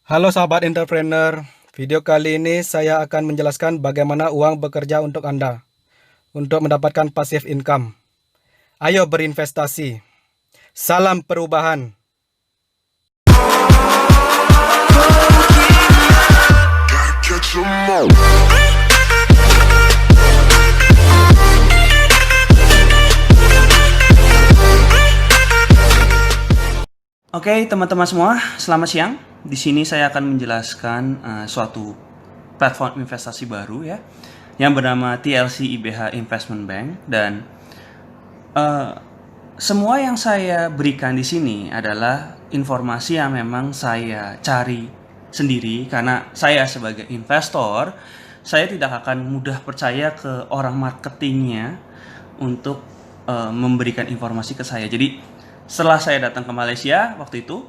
Halo sahabat entrepreneur, video kali ini saya akan menjelaskan bagaimana uang bekerja untuk Anda untuk mendapatkan passive income. Ayo berinvestasi. Salam perubahan. Oke, teman-teman semua, selamat siang. Di sini saya akan menjelaskan suatu platform investasi baru ya, yang bernama TLC IBH Investment Bank, dan semua yang saya berikan di sini adalah informasi yang memang saya cari sendiri karena saya sebagai investor, saya tidak akan mudah percaya ke orang marketingnya untuk memberikan informasi ke saya. Jadi setelah saya datang ke Malaysia waktu itu,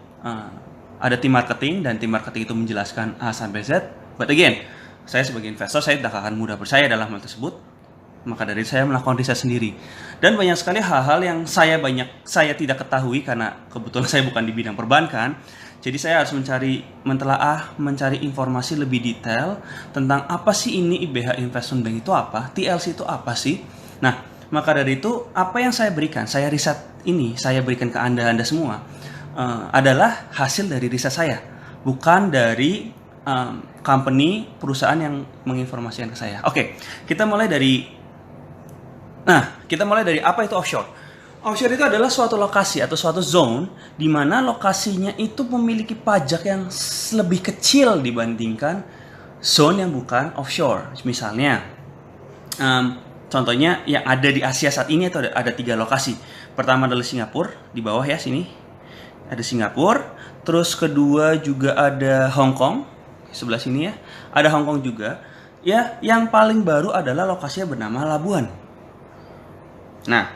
ada tim marketing dan tim marketing itu menjelaskan A sampai Z. But again, saya sebagai investor saya tidak akan mudah percaya dalam hal tersebut. Maka dari saya melakukan riset sendiri. Dan banyak sekali hal-hal yang saya tidak ketahui karena kebetulan saya bukan di bidang perbankan. Jadi saya harus mencari informasi lebih detail tentang apa sih ini IBH Investment Bank itu apa, TLC itu apa sih. Nah, maka dari itu apa yang saya berikan, saya riset ini, saya berikan ke Anda semua adalah hasil dari riset saya, bukan dari company, perusahaan yang menginformasikan ke saya. Oke, kita mulai dari apa itu offshore. Offshore itu adalah suatu lokasi atau suatu zone di mana lokasinya itu memiliki pajak yang lebih kecil dibandingkan zone yang bukan offshore. Misalnya, contohnya yang ada di Asia saat ini itu ada 3 lokasi. Pertama adalah Singapura, di bawah ya sini. Ada Singapura, terus kedua juga ada Hong Kong, sebelah sini ya. Ada Hong Kong juga. Ya, yang paling baru adalah lokasinya bernama Labuan. Nah,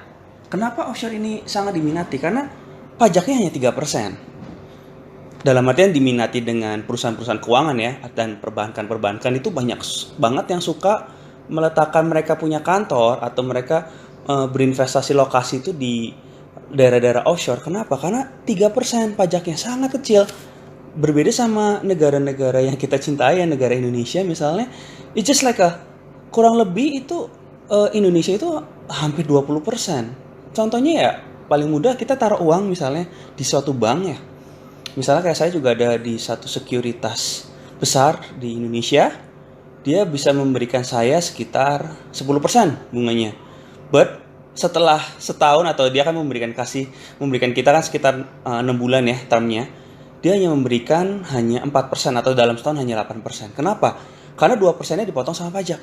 kenapa offshore ini sangat diminati? Karena pajaknya hanya 3%. Dalam artian diminati dengan perusahaan-perusahaan keuangan ya, dan perbankan-perbankan itu banyak banget yang suka meletakkan mereka punya kantor atau mereka berinvestasi lokasi itu di daerah-daerah offshore. Kenapa? Karena 3% pajaknya sangat kecil. Berbeda sama negara-negara yang kita cintai, negara Indonesia misalnya, it's just like kurang lebih itu Indonesia itu hampir 20%. Contohnya ya paling mudah kita taruh uang misalnya di suatu bank ya. Misalnya kayak saya juga ada di satu sekuritas besar di Indonesia. Dia bisa memberikan saya sekitar 10% bunganya. But setelah setahun atau dia akan memberikan kita kan sekitar 6 bulan ya termnya. Dia hanya memberikan hanya 4% atau dalam setahun hanya 8%. Kenapa? Karena 2%-nya dipotong sama pajak.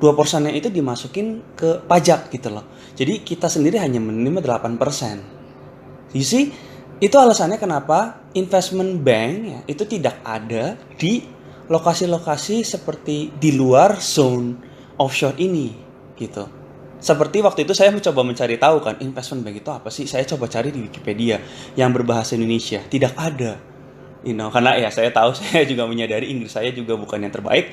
2%-nya itu dimasukin ke pajak gitu loh. Jadi kita sendiri hanya menerima 8%. You see, itu alasannya kenapa investment bank ya, itu tidak ada di lokasi-lokasi seperti di luar zone offshore ini gitu. Seperti waktu itu saya mencoba mencari tahu kan investment bank itu apa sih? Saya coba cari di Wikipedia yang berbahasa Indonesia, tidak ada. Karena ya saya tahu saya juga menyadari Inggris saya juga bukan yang terbaik.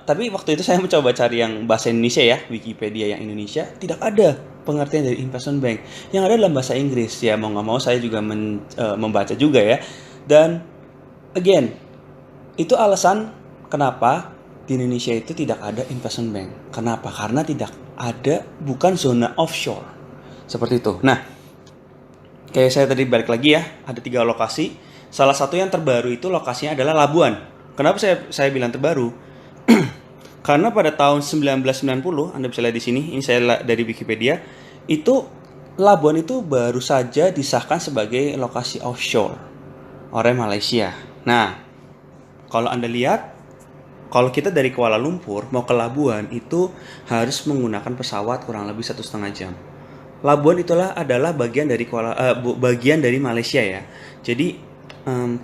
Tapi waktu itu saya mencoba cari yang bahasa Indonesia ya, Wikipedia yang Indonesia, tidak ada pengertian dari investment bank. Yang ada dalam bahasa Inggris. Ya mau nggak mau saya juga membaca juga ya. Dan again, itu alasan kenapa di Indonesia itu tidak ada investment bank. Kenapa? Karena tidak ada, bukan zona offshore. Seperti itu. Nah, kayak saya tadi balik lagi ya, ada 3 lokasi. Salah satu yang terbaru itu lokasinya adalah Labuan. Kenapa saya bilang terbaru? Karena pada tahun 1990, Anda bisa lihat di sini, ini saya dari Wikipedia, itu Labuan itu baru saja disahkan sebagai lokasi offshore oleh Malaysia. Nah, kalau Anda lihat, kalau kita dari Kuala Lumpur mau ke Labuan itu harus menggunakan pesawat kurang lebih 1,5 jam. Labuan adalah bagian dari Malaysia ya. Jadi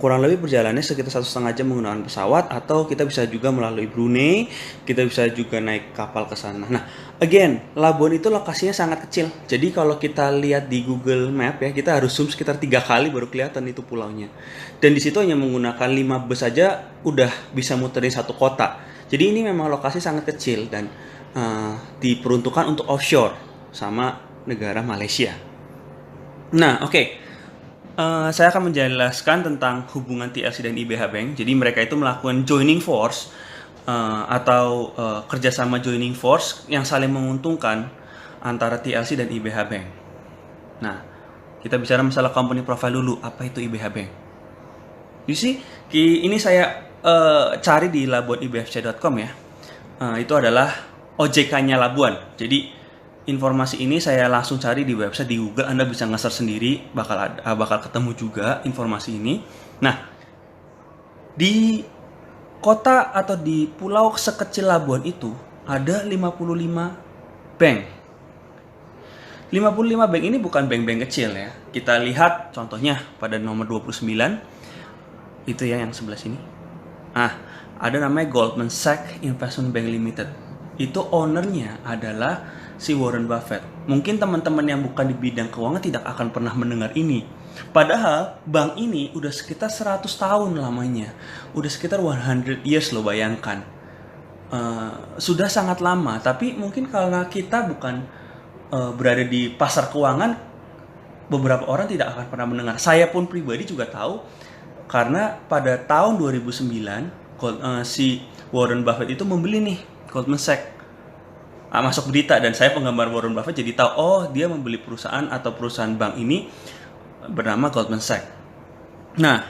kurang lebih perjalanannya sekitar 1,5 jam menggunakan pesawat, atau kita bisa juga melalui Brunei, kita bisa juga naik kapal ke sana. Nah, again, Labuan itu lokasinya sangat kecil. Jadi kalau kita lihat di Google Map ya, kita harus zoom sekitar 3 kali baru kelihatan itu pulaunya. Dan di situ hanya menggunakan 5 bus saja udah bisa muterin satu kota. Jadi ini memang lokasi sangat kecil dan diperuntukkan untuk offshore sama negara Malaysia. Nah, oke. saya akan menjelaskan tentang hubungan TLC dan IBH Bank. Jadi mereka itu melakukan joining force atau kerjasama joining force yang saling menguntungkan antara TLC dan IBH Bank. Nah, kita bicara masalah company profile dulu. Apa itu IBH Bank? You see, ini saya cari di labuanibfc.com ya. Itu adalah OJK-nya Labuan. Jadi informasi ini saya langsung cari di website, di Google. Anda bisa nge-search sendiri, bakal ketemu juga informasi ini. Nah, di kota atau di pulau sekecil Labuan itu ada 55 bank. 55 bank ini bukan bank-bank kecil ya. Kita lihat contohnya pada nomor 29, itu ya yang sebelah sini. Ada namanya Goldman Sachs Investment Bank Limited. Itu ownernya adalah si Warren Buffett. Mungkin teman-teman yang bukan di bidang keuangan tidak akan pernah mendengar ini. Padahal bank ini udah sekitar 100 tahun lamanya. Udah sekitar 100 years loh, bayangkan. Sudah sangat lama. Tapi mungkin karena kita bukan berada di pasar keuangan, beberapa orang tidak akan pernah mendengar. Saya pun pribadi juga tahu. Karena pada tahun 2009, si Warren Buffett itu membeli nih Goldman Sachs. Masuk berita dan saya penggemar Warren Buffett jadi tahu, oh dia membeli perusahaan atau perusahaan bank ini bernama Goldman Sachs. Nah,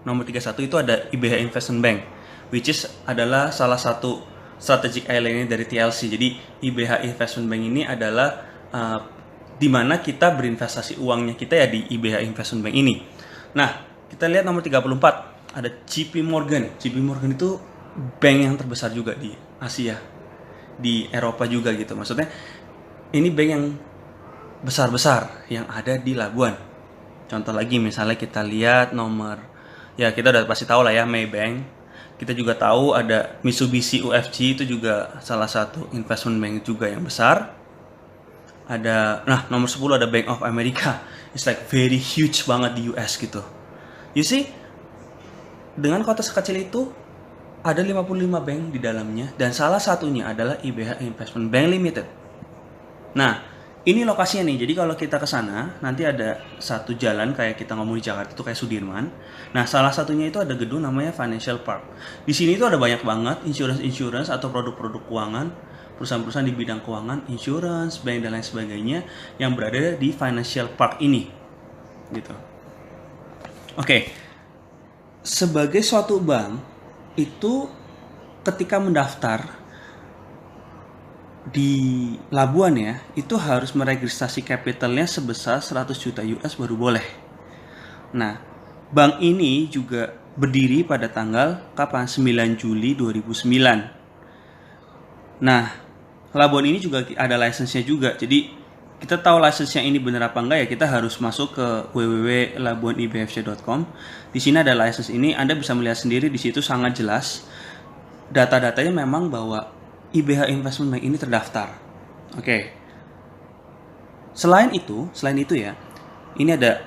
nomor 31 itu ada IBH Investment Bank, which is adalah salah satu strategic ally dari TLC. Jadi IBH Investment Bank ini adalah di mana kita berinvestasi uangnya kita ya di IBH Investment Bank ini. Nah, kita lihat nomor 34 ada JP Morgan. JP Morgan itu bank yang terbesar juga di Asia, di Eropa juga gitu. Maksudnya ini bank yang besar-besar yang ada di Labuan. Contoh lagi misalnya kita lihat nomor, ya kita udah pasti tahu lah ya, Maybank. Kita juga tahu ada Mitsubishi UFJ, itu juga salah satu investment bank juga yang besar. Nah nomor 10 ada Bank of America. It's like very huge banget di US gitu. You see, dengan kota sekecil itu ada 55 bank di dalamnya dan salah satunya adalah IBH Investment Bank Limited. Nah, ini lokasinya nih. Jadi kalau kita ke sana, nanti ada satu jalan kayak kita ngomong di Jakarta itu kayak Sudirman. Nah, salah satunya itu ada gedung namanya Financial Park. Di sini itu ada banyak banget insurance atau produk-produk keuangan, perusahaan-perusahaan di bidang keuangan, insurance, bank dan lain sebagainya yang berada di Financial Park ini. Gitu. Oke. Sebagai suatu bank itu ketika mendaftar di Labuan ya, itu harus meregistrasi capitalnya sebesar 100 juta US baru boleh. Nah, bank ini juga berdiri pada tanggal 9 Juli 2009. Nah, Labuan ini juga ada license-nya juga. Jadi kita tahu license-nya ini benar apa enggak ya, kita harus masuk ke www.labuanibfc.com. Di sini ada license ini, Anda bisa melihat sendiri di situ sangat jelas. Data-datanya memang bahwa IBH Investment Bank ini terdaftar. Oke. Selain itu ya, ini ada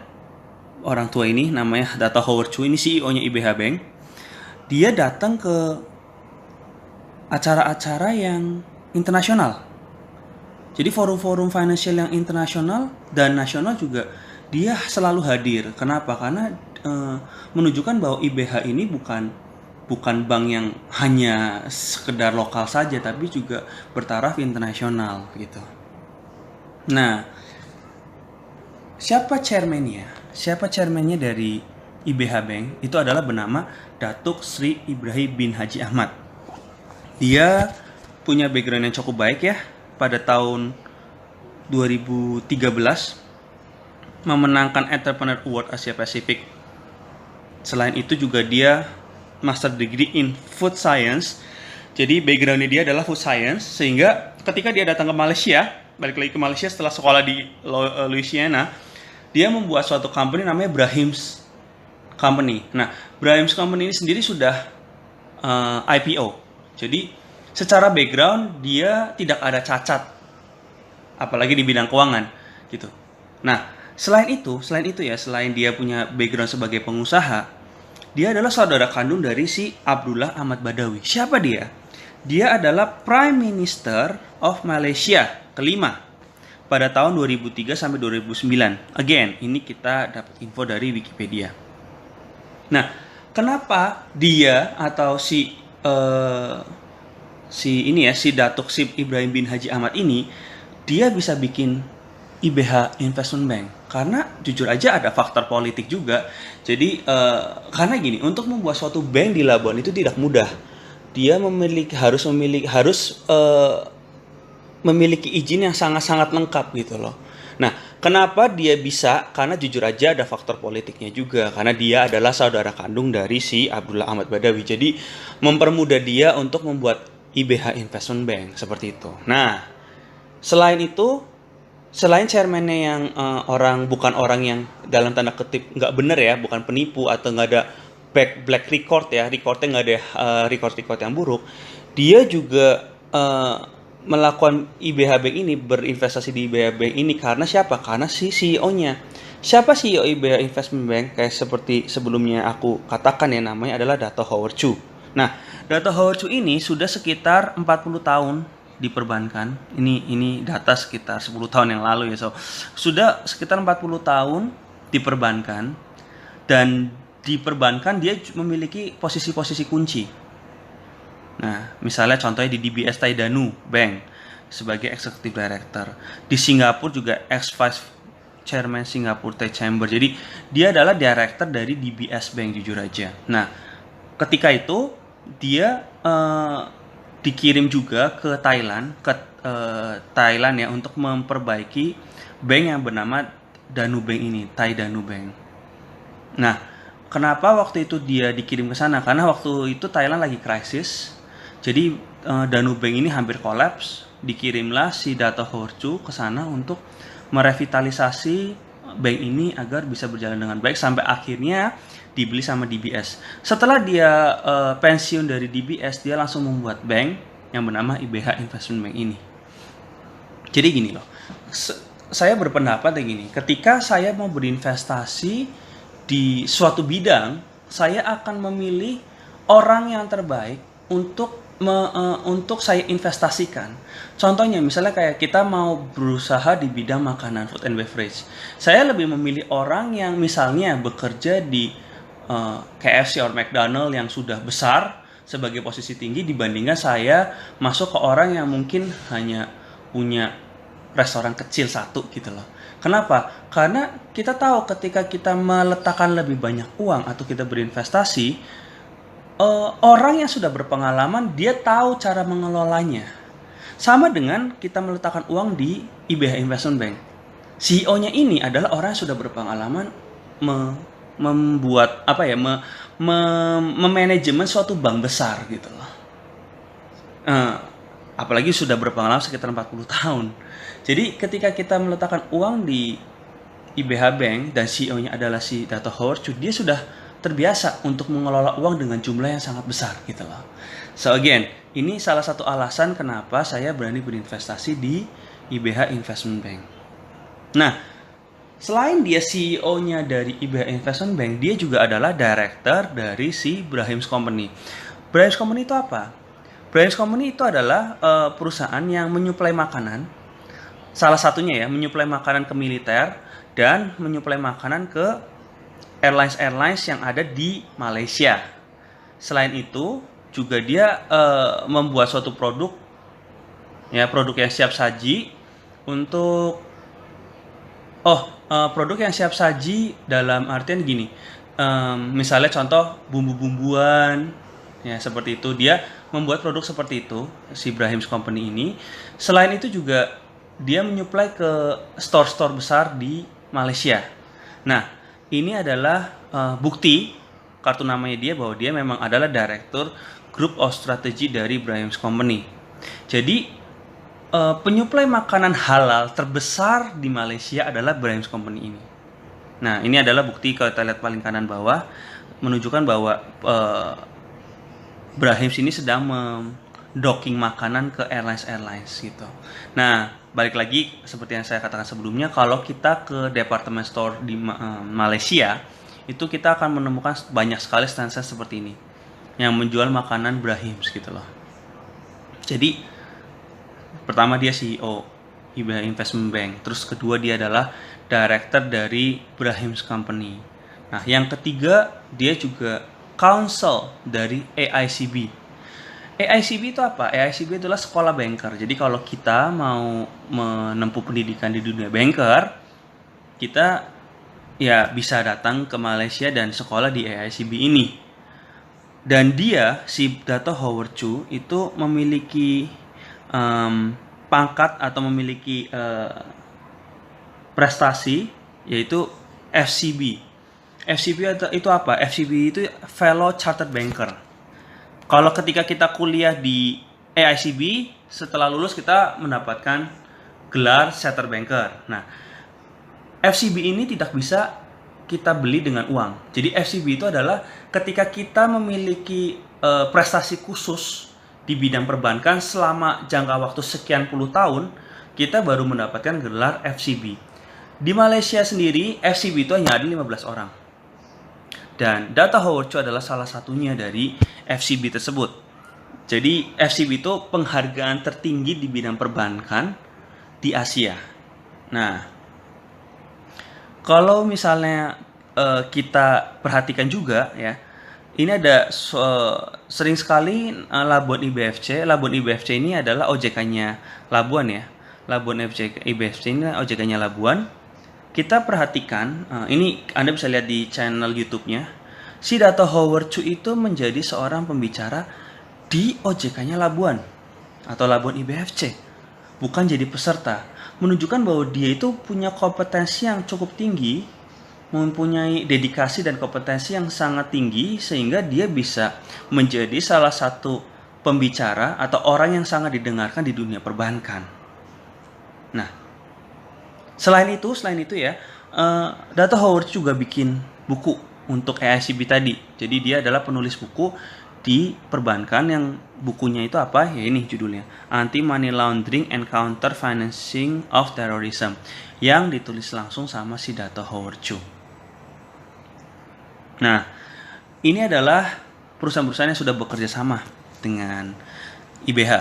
orang tua ini namanya Data Howard Chu, ini CEO-nya IBH Bank. Dia datang ke acara-acara yang internasional. Jadi forum-forum financial yang internasional dan nasional juga dia selalu hadir. Kenapa? Karena menunjukkan bahwa IBH ini bukan bank yang hanya sekedar lokal saja, tapi juga bertaraf internasional gitu. Nah, siapa chairman-nya? Siapa chairman-nya dari IBH Bank? Itu adalah bernama Datuk Sri Ibrahim bin Haji Ahmad. Dia punya background yang cukup baik ya. Pada tahun 2013 memenangkan Entrepreneur Award Asia Pacific. Selain itu juga dia Master Degree in Food Science. Jadi backgroundnya dia adalah Food Science, sehingga ketika dia datang ke Malaysia, balik lagi ke Malaysia setelah sekolah di Louisiana, dia membuat suatu company namanya Brahim's Company. Nah, Brahim's Company ini sendiri sudah IPO. Jadi secara background dia tidak ada cacat, apalagi di bidang keuangan gitu. Nah, selain itu ya, selain dia punya background sebagai pengusaha, dia adalah saudara kandung dari si Abdullah Ahmad Badawi. Siapa dia? Dia adalah Prime Minister of Malaysia kelima pada tahun 2003 sampai 2009. Again, ini kita dapat info dari Wikipedia. Nah, kenapa dia atau si Datuk Sip Ibrahim bin Haji Ahmad ini dia bisa bikin IBH Investment Bank? Karena jujur aja ada faktor politik juga. Jadi karena gini, untuk membuat suatu bank di Labuan itu tidak mudah. Dia harus memiliki izin yang sangat-sangat lengkap gitu loh. Nah, kenapa dia bisa? Karena jujur aja ada faktor politiknya juga. Karena dia adalah saudara kandung dari si Abdullah Ahmad Badawi. Jadi mempermudah dia untuk membuat IBH Investment Bank seperti itu. Nah, selain itu, selain chairman-nya yang bukan orang yang dalam tanda kutip nggak bener ya, bukan penipu atau nggak ada black record ya, recordnya nggak ada record yang buruk, dia juga melakukan IBH Bank ini, berinvestasi di IBH Bank ini karena siapa? Karena si CEO-nya. Siapa CEO IBH Investment Bank? Kayak seperti sebelumnya aku katakan ya, namanya adalah Dato Howard Chu. Nah, Dato Howard Chu ini sudah sekitar 40 tahun di perbankan. Ini data sekitar 10 tahun yang lalu ya. So, sudah sekitar 40 tahun di perbankan, dan di perbankan dia memiliki posisi-posisi kunci. Nah, misalnya contohnya di DBS Taidanu Bank sebagai Executive Director. Di Singapura juga ex-Vice Chairman Singapore Trade Chamber. Jadi, dia adalah Director dari DBS Bank jujur aja. Nah, ketika itu dia dikirim juga ke Thailand, ya, untuk memperbaiki bank yang bernama Danu Bank ini, Thai Danu Bank. Nah, kenapa waktu itu dia dikirim ke sana? Karena waktu itu Thailand lagi krisis. Jadi Danu Bank ini hampir kolaps. Dikirimlah si Dato Howard Chu ke sana untuk merevitalisasi bank ini agar bisa berjalan dengan baik sampai akhirnya dibeli sama DBS. Setelah dia pensiun dari DBS, dia langsung membuat bank yang bernama IBH Investment Bank ini. Jadi gini loh, saya berpendapat yang gini, ketika saya mau berinvestasi di suatu bidang, saya akan memilih orang yang terbaik untuk saya investasikan. Contohnya misalnya kayak kita mau berusaha di bidang makanan, food and beverage. Saya lebih memilih orang yang misalnya bekerja di KFC or McDonald yang sudah besar sebagai posisi tinggi, dibandingkan saya masuk ke orang yang mungkin hanya punya restoran kecil satu gitu loh. Kenapa? Karena kita tahu ketika kita meletakkan lebih banyak uang atau kita berinvestasi, orang yang sudah berpengalaman dia tahu cara mengelolanya. Sama dengan kita meletakkan uang di IBH Investment Bank. CEO-nya ini adalah orang yang sudah berpengalaman membuat memanajemen suatu bank besar gitu loh. Apalagi sudah berpengalaman sekitar 40 tahun. Jadi ketika kita meletakkan uang di IBH Bank dan CEO-nya adalah si Dato Howard Chu, dia sudah terbiasa untuk mengelola uang dengan jumlah yang sangat besar gitu loh. So again, ini salah satu alasan kenapa saya berani berinvestasi di IBH Investment Bank. Nah, selain dia CEO-nya dari IBH Investment Bank, dia juga adalah director dari si Brahim's Company. Brahim's Company itu apa? Brahim's Company itu adalah perusahaan yang menyuplai makanan. Salah satunya ya, menyuplai makanan ke militer dan menyuplai makanan ke airlines yang ada di Malaysia. Selain itu, juga dia membuat suatu produk yang siap saji untuk produk yang siap saji dalam artian gini. Misalnya contoh bumbu-bumbuan ya, seperti itu. Dia membuat produk seperti itu, si Brahim's Company ini. Selain itu juga dia menyuplai ke store-store besar di Malaysia. Nah, ini adalah bukti kartu namanya dia bahwa dia memang adalah Director Group of Strategy dari Brahim's Company. Jadi penyuplai makanan halal terbesar di Malaysia adalah Brahim's Company ini. Nah, ini adalah bukti, kalau kita lihat paling kanan bawah, menunjukkan bahwa Brahim's ini sedang docking makanan ke airlines gitu. Nah, balik lagi seperti yang saya katakan sebelumnya, kalau kita ke department store di Malaysia, itu kita akan menemukan banyak sekali stand seperti ini yang menjual makanan Brahim's gitu loh. Jadi pertama dia CEO, IBH Investment Bank. Terus kedua dia adalah director dari Brahim's Company. Nah, yang ketiga dia juga counsel dari AICB. AICB itu apa? AICB adalah sekolah banker. Jadi kalau kita mau menempuh pendidikan di dunia banker, kita ya bisa datang ke Malaysia dan sekolah di AICB ini. Dan dia, si Dato Howard Chu itu memiliki pangkat atau memiliki prestasi, yaitu FCB. FCB itu apa? FCB itu Fellow Chartered Banker. Kalau ketika kita kuliah di AICB, setelah lulus kita mendapatkan gelar Chartered Banker. Nah, FCB ini tidak bisa kita beli dengan uang. Jadi FCB itu adalah ketika kita memiliki prestasi khusus di bidang perbankan selama jangka waktu sekian puluh tahun, kita baru mendapatkan gelar FCB. Di Malaysia sendiri, FCB itu hanya ada 15 orang. Dan Dato Howard Chu adalah salah satunya dari FCB tersebut. Jadi FCB itu penghargaan tertinggi di bidang perbankan di Asia. Nah, kalau misalnya kita perhatikan juga ya, ini ada sering sekali Labuan IBFC. Labuan IBFC ini adalah OJK-nya Labuan ya. Labuan IBFC ini OJK-nya Labuan. Kita perhatikan, ini Anda bisa lihat di channel YouTube-nya. Si Dato Howard Chu itu menjadi seorang pembicara di OJK-nya Labuan atau Labuan IBFC, bukan jadi peserta. Menunjukkan bahwa dia itu punya kompetensi yang cukup tinggi, mempunyai dedikasi dan kompetensi yang sangat tinggi, sehingga dia bisa menjadi salah satu pembicara atau orang yang sangat didengarkan di dunia perbankan. Nah, selain itu ya, Dato Howard juga bikin buku untuk AICB tadi. Jadi dia adalah penulis buku di perbankan yang bukunya itu apa? Ya ini judulnya, Anti Money Laundering and Counter Financing of Terrorism, yang ditulis langsung sama si Dato Howard Chu. Nah, ini adalah perusahaan-perusahaan yang sudah bekerja sama dengan IBH.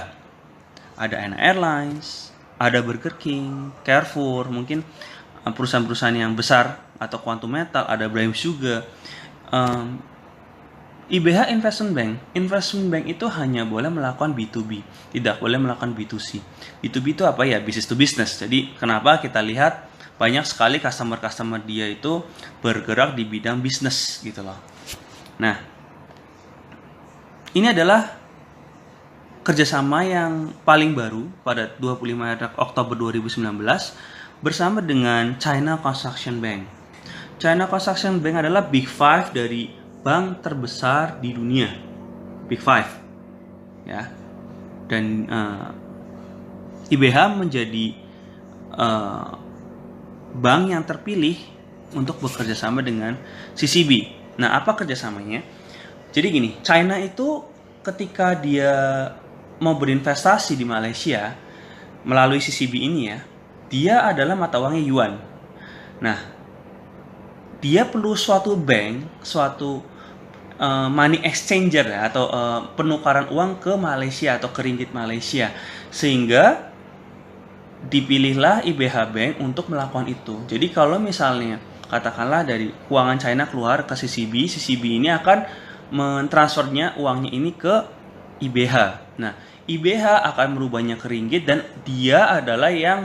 Ada ANA Airlines, ada Burger King, Carrefour, mungkin perusahaan-perusahaan yang besar, atau Quantum Metal, ada Brahim's juga. IBH Investment Bank itu hanya boleh melakukan B2B, tidak boleh melakukan B2C. B2B itu apa ya? Business to business. Jadi kenapa kita lihat banyak sekali customer dia itu bergerak di bidang bisnis gitu loh. Nah, ini adalah kerjasama yang paling baru pada 25 Oktober 2019 bersama dengan China Construction Bank. China Construction Bank adalah Big Five dari bank terbesar di dunia, Big Five, ya. Dan IBH menjadi bank yang terpilih untuk bekerja sama dengan CCB. Nah, apa kerjasamanya? Jadi gini, China itu ketika dia mau berinvestasi di Malaysia melalui CCB ini ya, dia adalah mata uangnya yuan. Nah, dia perlu suatu bank, suatu money exchanger ya, atau penukaran uang ke Malaysia atau ke ringgit Malaysia, sehingga dipilihlah IBH Bank untuk melakukan itu. Jadi kalau misalnya katakanlah dari keuangan China keluar ke CCB, CCB ini akan mentransfernya uangnya ini ke IBH. Nah, IBH akan merubahnya ke ringgit dan dia adalah yang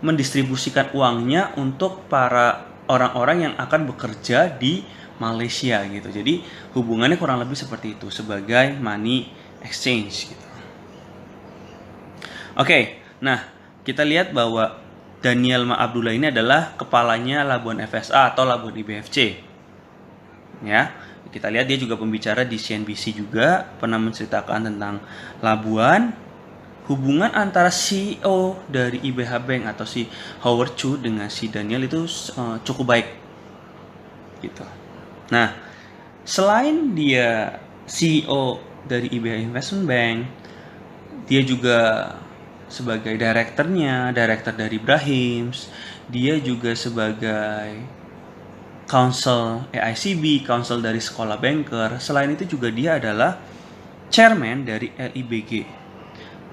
mendistribusikan uangnya untuk para orang-orang yang akan bekerja di Malaysia gitu. Jadi hubungannya kurang lebih seperti itu, sebagai money exchange gitu. Oke, nah kita lihat bahwa Daniel Ma Abdullah ini adalah kepalanya Labuan FSA atau Labuan IBFC. Ya, kita lihat dia juga pembicara di CNBC juga, pernah menceritakan tentang Labuan. Hubungan antara CEO dari IBH Bank atau si Howard Chu dengan si Daniel itu cukup baik gitu. Nah, selain dia CEO dari IBH Investment Bank, dia juga sebagai director dari Brahim's, dia juga sebagai counsel AICB, counsel dari sekolah banker. Selain itu juga dia adalah chairman dari LIBG.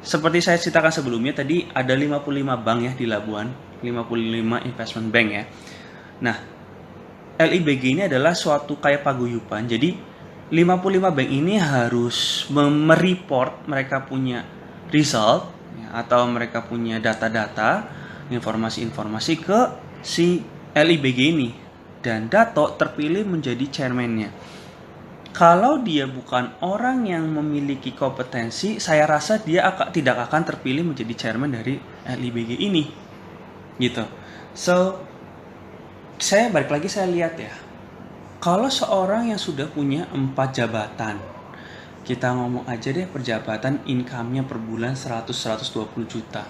seperti saya ceritakan sebelumnya tadi ada 55 bank ya di Labuan, 55 investment bank ya. Nah, LIBG ini adalah suatu kayak paguyuban. Jadi 55 bank ini harus mereport mereka punya result ya, atau mereka punya data-data, informasi-informasi ke si LIBG ini. Dan Dato terpilih menjadi chairman-nya. Kalau dia bukan orang yang memiliki kompetensi, saya rasa dia tidak akan terpilih menjadi chairman dari LIBG ini. Gitu. So, saya balik lagi saya lihat ya. Kalau seorang yang sudah punya 4 jabatan, kita ngomong aja deh perjabatan income-nya per bulan 100-120 juta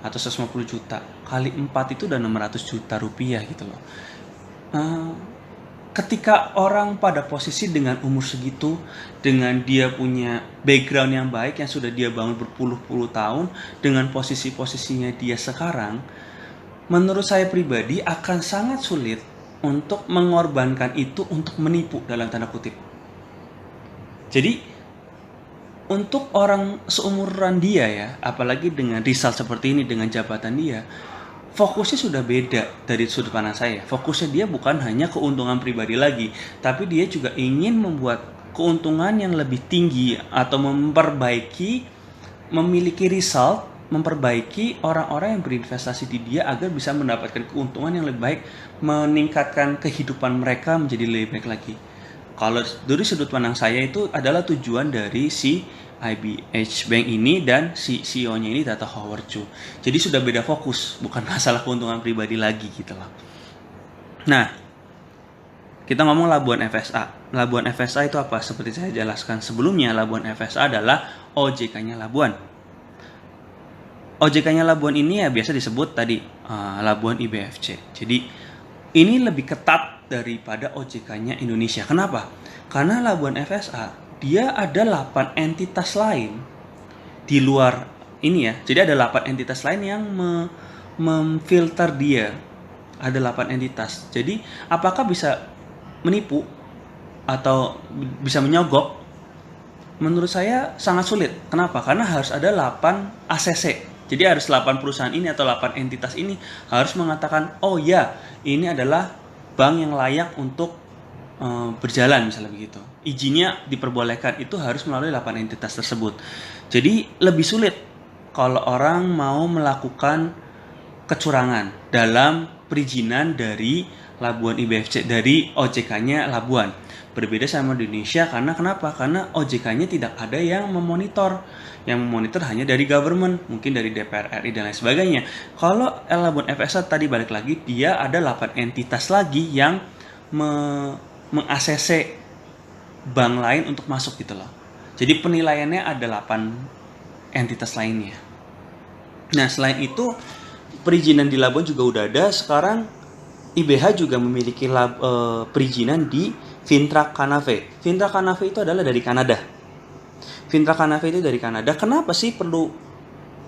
atau 150 juta kali 4 itu udah 600 juta rupiah gitu loh. Ketika orang pada posisi dengan umur segitu, dengan dia punya background yang baik yang sudah dia bangun berpuluh-puluh tahun, dengan posisi-posisinya dia sekarang, menurut saya pribadi akan sangat sulit untuk mengorbankan itu untuk menipu dalam tanda kutip. Jadi untuk orang seumuran dia ya, apalagi dengan result seperti ini, dengan jabatan dia, fokusnya sudah beda dari sudut pandang saya. Fokusnya dia bukan hanya keuntungan pribadi lagi, tapi dia juga ingin membuat keuntungan yang lebih tinggi atau memiliki result, memperbaiki orang-orang yang berinvestasi di dia agar bisa mendapatkan keuntungan yang lebih baik, meningkatkan kehidupan mereka menjadi lebih baik lagi. Kalau dari sudut pandang saya itu adalah tujuan dari si IBH Bank ini dan si CEO-nya ini Dato Howard Chu. Jadi sudah beda fokus, bukan masalah keuntungan pribadi lagi gitu loh. Nah, kita ngomong Labuan FSA. Labuan FSA itu apa? Seperti saya jelaskan sebelumnya, Labuan FSA adalah OJK-nya Labuan. OJK-nya Labuan ini ya biasa disebut tadi Labuan IBFC. Jadi ini lebih ketat daripada OJK-nya Indonesia. Kenapa? Karena Labuan FSA dia ada 8 entitas lain di luar ini ya. Jadi ada 8 entitas lain yang memfilter dia. Ada 8 entitas. Jadi apakah bisa menipu atau bisa menyogok? Menurut saya sangat sulit. Kenapa? Karena harus ada 8 ACC. Jadi harus 8 perusahaan ini atau 8 entitas ini harus mengatakan, oh ya, ini adalah bank yang layak untuk berjalan misalnya begitu. Izinnya diperbolehkan itu harus melalui 8 entitas tersebut. Jadi lebih sulit kalau orang mau melakukan kecurangan dalam perizinan dari Labuan IBFC, dari OJK-nya Labuan. Berbeda sama di Indonesia karena kenapa? Karena OJK-nya tidak ada yang memonitor. Yang memonitor hanya dari government, mungkin dari DPR RI dan lain sebagainya. Kalau Labuan FSA tadi balik lagi, dia ada 8 entitas lagi yang meng-ACC bank lain untuk masuk gitu loh. Jadi penilaiannya ada 8 entitas lainnya. Nah, selain itu perizinan di Labuan juga udah ada. Sekarang IBH juga memiliki perizinan di Fintra Canave. Fintra Canave itu adalah dari Kanada. Fintra Canave itu dari Kanada. Kenapa sih perlu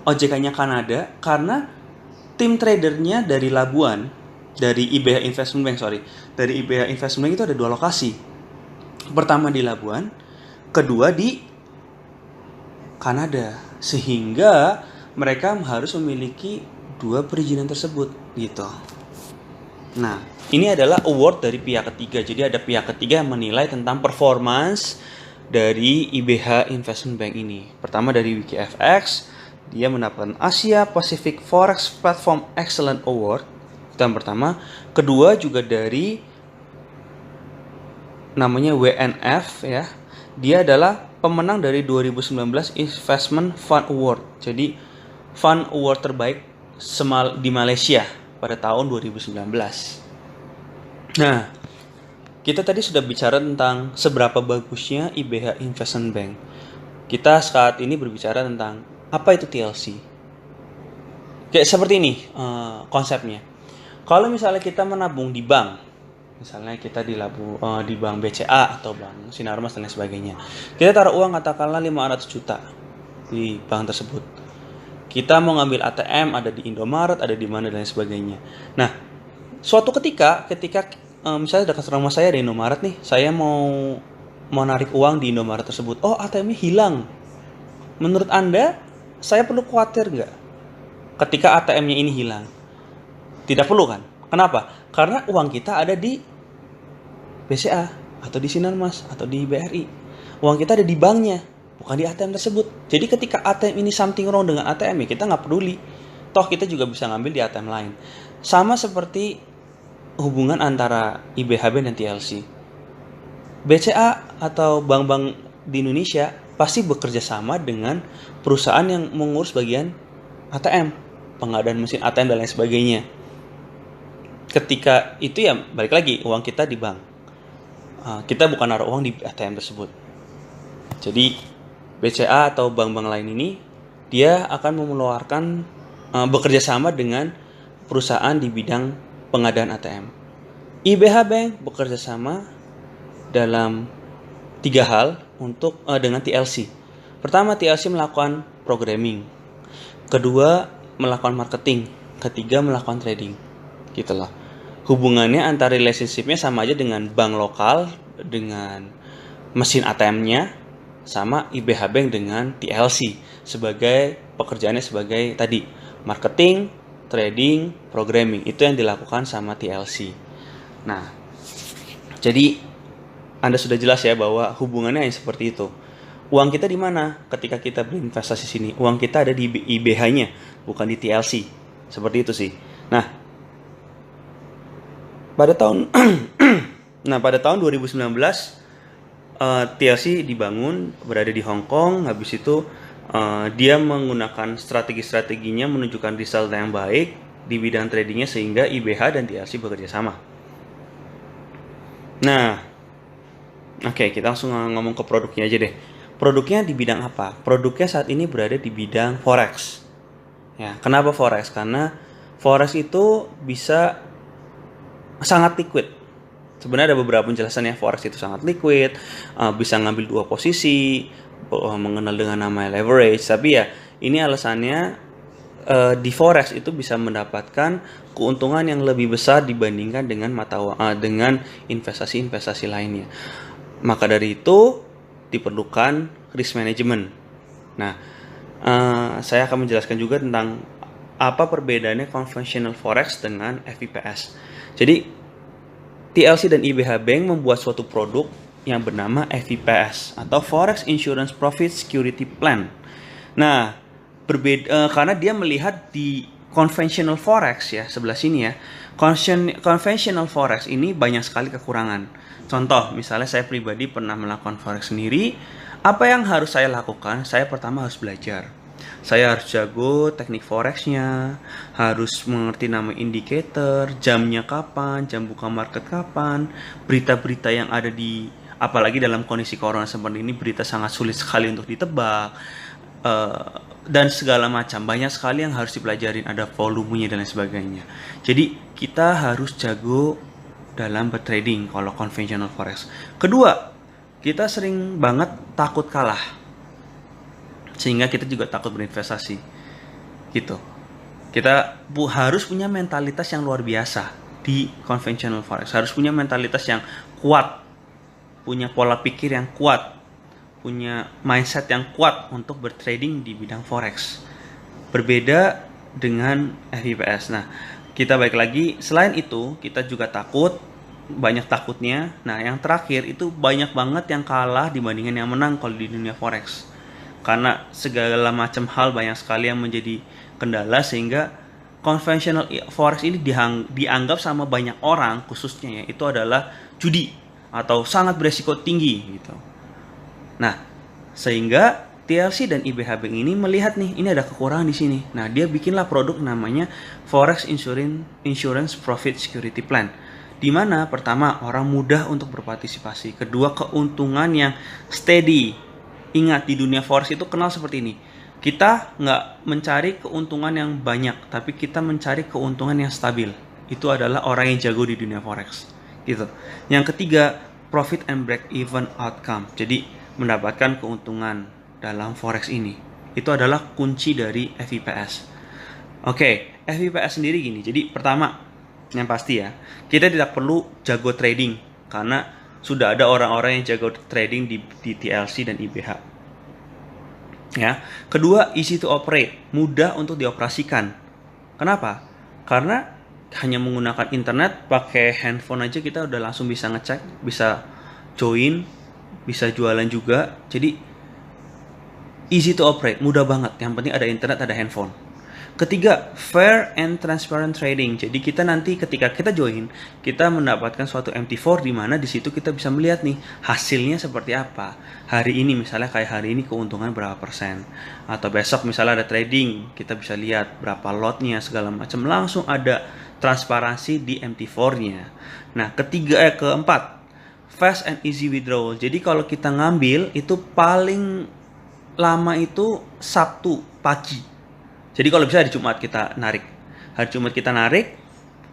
OJK-nya Kanada? Karena tim tradernya dari Labuan, dari IBH Investment Bank, dari IBH Investment Bank itu ada 2 lokasi. Pertama di Labuan, kedua di Kanada. Sehingga mereka harus memiliki 2 perizinan tersebut gitu. Nah, ini adalah award dari pihak ketiga. Jadi ada pihak ketiga yang menilai tentang performance dari IBH Investment Bank ini. Pertama dari WikiFX, dia mendapatkan Asia Pacific Forex Platform Excellent Award. Itu yang pertama. Kedua juga dari namanya WNF ya. Dia adalah pemenang dari 2019 Investment Fund Award. Jadi Fund Award terbaik di Malaysia pada tahun 2019. Nah, kita tadi sudah bicara tentang seberapa bagusnya IBH Investment Bank. Kita saat ini berbicara tentang apa itu TLC. Kayak seperti ini konsepnya. Kalau misalnya kita menabung di bank, misalnya kita di bank BCA atau bank Sinarmas dan lain sebagainya, kita taruh uang katakanlah 500 juta di bank tersebut. Kita mau ngambil ATM ada di Indomaret, ada di mana dan lain sebagainya. Nah, suatu ketika misalnya dekat rumah saya ada Indomaret nih, saya mau narik uang di Indomaret tersebut. Oh, ATM-nya hilang. Menurut Anda, saya perlu khawatir nggak ketika ATM-nya ini hilang? Tidak perlu kan? Kenapa? Karena uang kita ada di BCA atau di Sinarmas atau di BRI. Uang kita ada di banknya, bukan di ATM tersebut. Jadi ketika ATM ini something wrong dengan ATM, ya kita nggak peduli. Toh kita juga bisa ngambil di ATM lain. Sama seperti hubungan antara IBHB dan TLC. BCA atau bank-bank di Indonesia pasti bekerja sama dengan perusahaan yang mengurus bagian ATM, pengadaan mesin ATM dan lain sebagainya. Ketika itu ya balik lagi, uang kita di bank. Kita bukan naruh uang di ATM tersebut. Jadi BCA atau bank-bank lain ini dia akan mengeluarkan bekerja sama dengan perusahaan di bidang pengadaan ATM. IBH Bank bekerja sama dalam 3 hal untuk dengan TLC. Pertama, TLC melakukan programming. Kedua, melakukan marketing. Ketiga, melakukan trading. Gitu loh. Hubungannya antara relationship-nya sama aja dengan bank lokal, dengan mesin ATM-nya, sama IBH Bank dengan TLC sebagai pekerjaannya sebagai tadi marketing, trading, programming. Itu yang dilakukan sama TLC. Nah, jadi Anda sudah jelas ya bahwa hubungannya yang seperti itu. Uang kita di mana ketika kita berinvestasi sini? Uang kita ada di IBH-nya, bukan di TLC. Seperti itu sih. Nah, pada tahun 2019 TLC dibangun berada di Hong Kong. Habis itu dia menggunakan strategi-strateginya menunjukkan result yang baik di bidang tradingnya sehingga IBH dan TLC bekerja sama. Nah, oke, kita langsung ngomong ke produknya aja deh. Produknya di bidang apa? Produknya saat ini berada di bidang forex. Ya, kenapa forex? Karena forex itu bisa sangat liquid. Sebenarnya ada beberapa penjelasannya. Forex itu sangat liquid, bisa ngambil 2 posisi, mengenal dengan nama leverage. Tapi ya ini alasannya di forex itu bisa mendapatkan keuntungan yang lebih besar dibandingkan dengan dengan investasi-investasi lainnya. Maka dari itu diperlukan risk management. Nah, saya akan menjelaskan juga tentang apa perbedaannya conventional forex dengan FIPS. Jadi TLC dan IBH Bank membuat suatu produk yang bernama FIPS atau Forex Insurance Profit Security Plan. Nah, berbeda karena dia melihat di conventional forex ya, sebelah sini ya. Conventional forex ini banyak sekali kekurangan. Contoh, misalnya saya pribadi pernah melakukan forex sendiri. Apa yang harus saya lakukan? Saya pertama harus belajar. Saya harus jago teknik forexnya, harus mengerti nama indikator, jamnya kapan, jam buka market kapan, berita-berita yang ada di, apalagi dalam kondisi corona seperti ini, berita sangat sulit sekali untuk ditebak, dan segala macam. Banyak sekali yang harus dipelajarin, ada volumenya dan lain sebagainya. Jadi kita harus jago dalam bertrading kalau conventional forex. Kedua, kita sering banget takut kalah. Sehingga kita juga takut berinvestasi gitu. Kita harus punya mentalitas yang luar biasa di conventional forex. Harus punya mentalitas yang kuat, punya pola pikir yang kuat, punya mindset yang kuat untuk bertrading di bidang forex. Berbeda dengan FIPS. Nah, kita balik lagi, selain itu kita juga takut, banyak takutnya. Nah, yang terakhir itu banyak banget yang kalah dibandingkan yang menang kalau di dunia forex. Karena segala macam hal banyak sekali yang menjadi kendala sehingga conventional forex ini dianggap sama banyak orang khususnya ya itu adalah judi atau sangat beresiko tinggi gitu. Nah, sehingga TLC dan IBH Bank ini melihat nih ini ada kekurangan di sini. Nah, dia bikinlah produk namanya Forex Insurance Profit Security Plan. Di mana pertama orang mudah untuk berpartisipasi, kedua keuntungan yang steady. Ingat, di dunia forex itu kenal seperti ini. Kita nggak mencari keuntungan yang banyak, tapi kita mencari keuntungan yang stabil. Itu adalah orang yang jago di dunia forex. Gitu. Yang ketiga, profit and break even outcome. Jadi mendapatkan keuntungan dalam forex ini. Itu adalah kunci dari FIPS. Oke, FIPS sendiri gini. Jadi pertama, yang pasti ya, kita tidak perlu jago trading karena sudah ada orang-orang yang jago trading di TLC dan IBH. Ya. Kedua, easy to operate, mudah untuk dioperasikan. Kenapa? Karena hanya menggunakan internet, pakai handphone aja kita udah langsung bisa ngecek, bisa join, bisa jualan juga. Jadi easy to operate, mudah banget. Yang penting ada internet, ada handphone. Ketiga, fair and transparent trading. Jadi kita nanti ketika kita join, kita mendapatkan suatu MT4 di mana di situ kita bisa melihat nih hasilnya seperti apa. Hari ini misalnya kayak hari ini keuntungan berapa persen. Atau besok misalnya ada trading, kita bisa lihat berapa lotnya segala macam. Langsung ada transparansi di MT4-nya. Nah, keempat, fast and easy withdrawal. Jadi kalau kita ngambil itu paling lama itu Sabtu pagi. Jadi kalau bisa hari Jumat kita narik. Hari Jumat kita narik,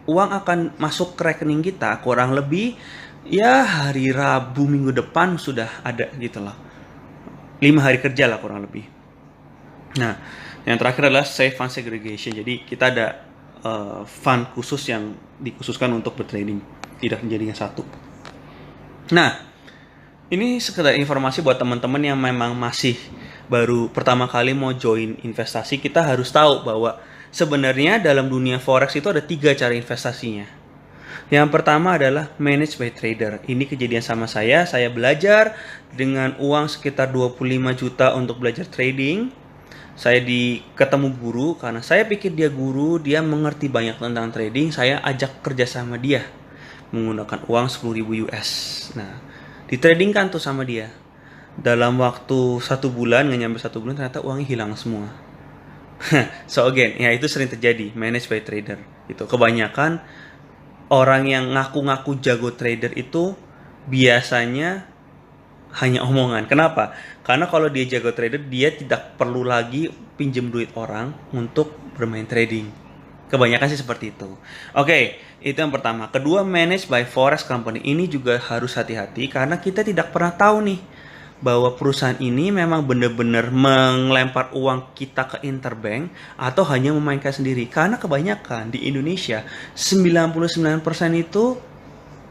uang akan masuk ke rekening kita kurang lebih ya hari Rabu minggu depan sudah ada gitu loh. 5 hari kerja lah kurang lebih. Nah, yang terakhir adalah safe fund segregation. Jadi kita ada fund khusus yang dikhususkan untuk bertrading, tidak menjadikan satu. Nah, ini sekedar informasi buat teman-teman yang memang masih baru pertama kali mau join investasi. Kita harus tahu bahwa sebenarnya dalam dunia forex itu ada 3 cara investasinya. Yang pertama adalah managed by trader. Ini kejadian sama saya belajar dengan uang sekitar 25 juta untuk belajar trading. Saya ketemu guru karena saya pikir dia guru, dia mengerti banyak tentang trading. Saya ajak kerja sama dia menggunakan uang 10.000 US. Nah, ditradingkan tuh sama dia. Dalam waktu 1 bulan, nggak nyampe 1 bulan, ternyata uangnya hilang semua. So again, ya itu sering terjadi, managed by trader. Itu kebanyakan orang yang ngaku-ngaku jago trader itu biasanya hanya omongan. Kenapa? Karena kalau dia jago trader, dia tidak perlu lagi pinjam duit orang untuk bermain trading. Kebanyakan sih seperti itu. Oke, itu yang pertama. Kedua, managed by forex company. Ini juga harus hati-hati karena kita tidak pernah tahu nih bahwa perusahaan ini memang benar-benar melempar uang kita ke interbank atau hanya memainkan sendiri. Karena kebanyakan di Indonesia 99% itu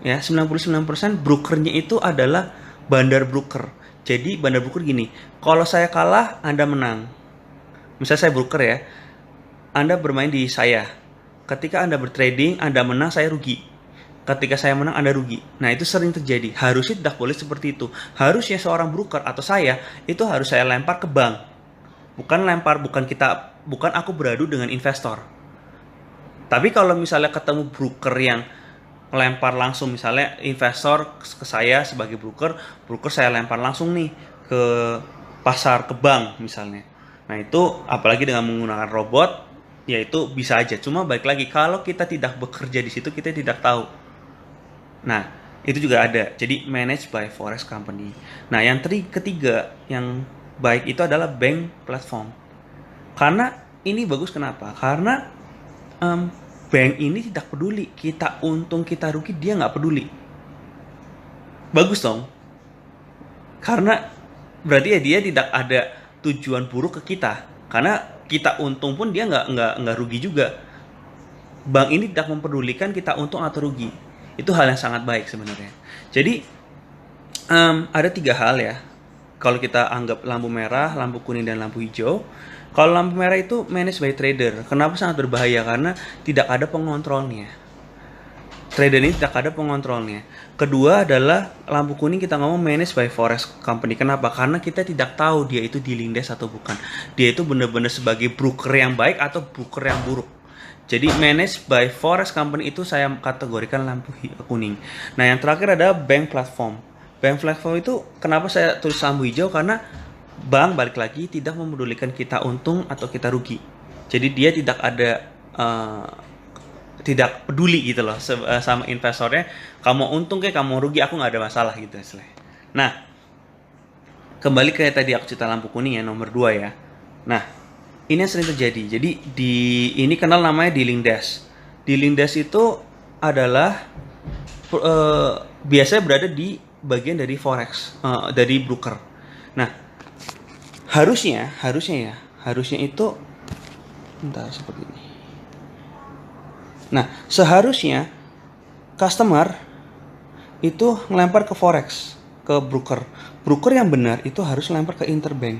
ya 99% brokernya itu adalah bandar broker. Jadi bandar broker gini, kalau saya kalah Anda menang. Misalnya saya broker ya, Anda bermain di saya. Ketika Anda bertrading, Anda menang, saya rugi. Ketika saya menang, Anda rugi. Nah, itu sering terjadi. Harusnya tidak boleh seperti itu. Harusnya seorang broker atau saya itu harus saya lempar ke bank. Bukan aku beradu dengan investor. Tapi kalau misalnya ketemu broker yang lempar langsung, misalnya investor ke saya sebagai broker saya lempar langsung nih ke pasar, ke bank misalnya. Nah, itu apalagi dengan menggunakan robot, ya itu bisa aja. Cuma balik lagi, kalau kita tidak bekerja di situ, kita tidak tahu. Nah, itu juga ada. Jadi managed by forex company. Nah, yang ketiga yang baik itu adalah bank platform. Karena ini bagus kenapa? Karena bank ini tidak peduli kita untung kita rugi, dia nggak peduli. Bagus dong. Karena berarti ya dia tidak ada tujuan buruk ke kita. Karena kita untung pun dia nggak rugi juga. Bank ini tidak mempedulikan kita untung atau rugi. Itu hal yang sangat baik sebenarnya. Jadi ada 3 hal ya. Kalau kita anggap lampu merah, lampu kuning, dan lampu hijau. Kalau lampu merah itu managed by trader. Kenapa sangat berbahaya? Karena tidak ada pengontrolnya. Trader ini tidak ada pengontrolnya. Kedua adalah lampu kuning, kita ngomong managed by forex company. Kenapa? Karena kita tidak tahu dia itu dealing desk atau bukan. Dia itu benar-benar sebagai broker yang baik atau broker yang buruk. Jadi managed by forex company itu saya kategorikan lampu kuning. Nah, yang terakhir ada bank platform. Bank platform itu kenapa saya tulis lampu hijau? Karena bank balik lagi tidak memedulikan kita untung atau kita rugi. Jadi dia tidak ada tidak peduli gitu loh sama investornya. Kamu untung kayak kamu rugi, aku nggak ada masalah gitu istilahnya. Nah, kembali ke tadi aku cerita lampu kuning ya, nomor 2 ya. Nah, ini yang sering terjadi. Jadi ini kenal namanya dealing desk. Dealing desk itu adalah biasanya berada di bagian dari forex, dari broker. Nah, harusnya itu entah seperti ini. Nah, seharusnya customer itu ngelempar ke forex, ke broker. Broker yang benar itu harus ngelempar ke interbank.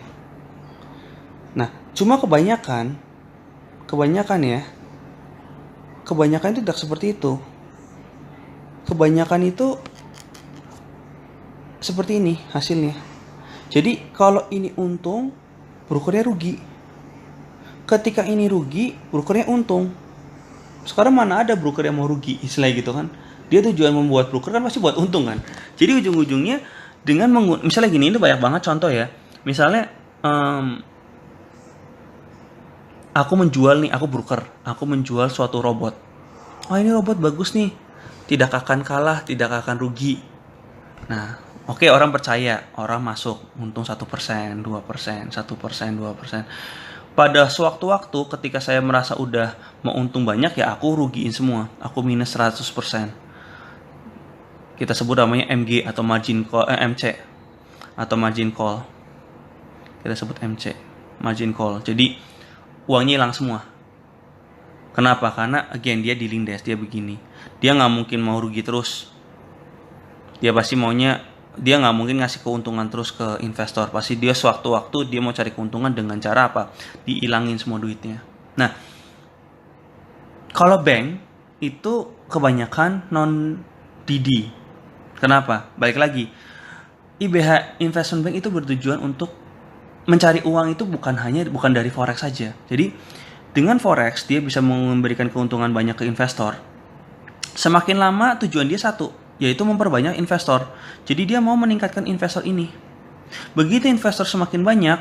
Nah, cuma kebanyakan itu tidak seperti itu. Kebanyakan itu seperti ini hasilnya. Jadi kalau ini untung, brokernya rugi. Ketika ini rugi, brokernya untung. Sekarang mana ada broker yang mau rugi, istilahnya gitu kan. Dia tujuan membuat broker kan pasti buat untung kan. Jadi ujung-ujungnya dengan misalnya gini, ini banyak banget contoh ya. Misalnya aku broker, aku menjual suatu robot. Oh, ini robot bagus nih, tidak akan kalah, tidak akan rugi. Nah, oke, orang percaya, orang masuk, untung 1%, 2%, 1%, 2%. Pada sewaktu-waktu ketika saya merasa udah mau untung banyak, ya aku rugiin semua, aku minus 100%. Kita sebut namanya MG atau margin call, MC atau margin call. Kita sebut MC, margin call. Jadi uangnya hilang semua. Kenapa? Karena again dia dealing desk, dia begini. Dia nggak mungkin mau rugi terus. Dia pasti maunya, dia nggak mungkin ngasih keuntungan terus ke investor. Pasti dia sewaktu-waktu dia mau cari keuntungan dengan cara apa? Dihilangin semua duitnya. Nah, kalau bank itu kebanyakan non DD. Kenapa? Balik lagi, IBH Investment Bank itu bertujuan untuk mencari uang itu bukan dari forex saja. Jadi dengan forex dia bisa memberikan keuntungan banyak ke investor. Semakin lama tujuan dia satu, yaitu memperbanyak investor. Jadi dia mau meningkatkan investor ini. Begitu investor semakin banyak,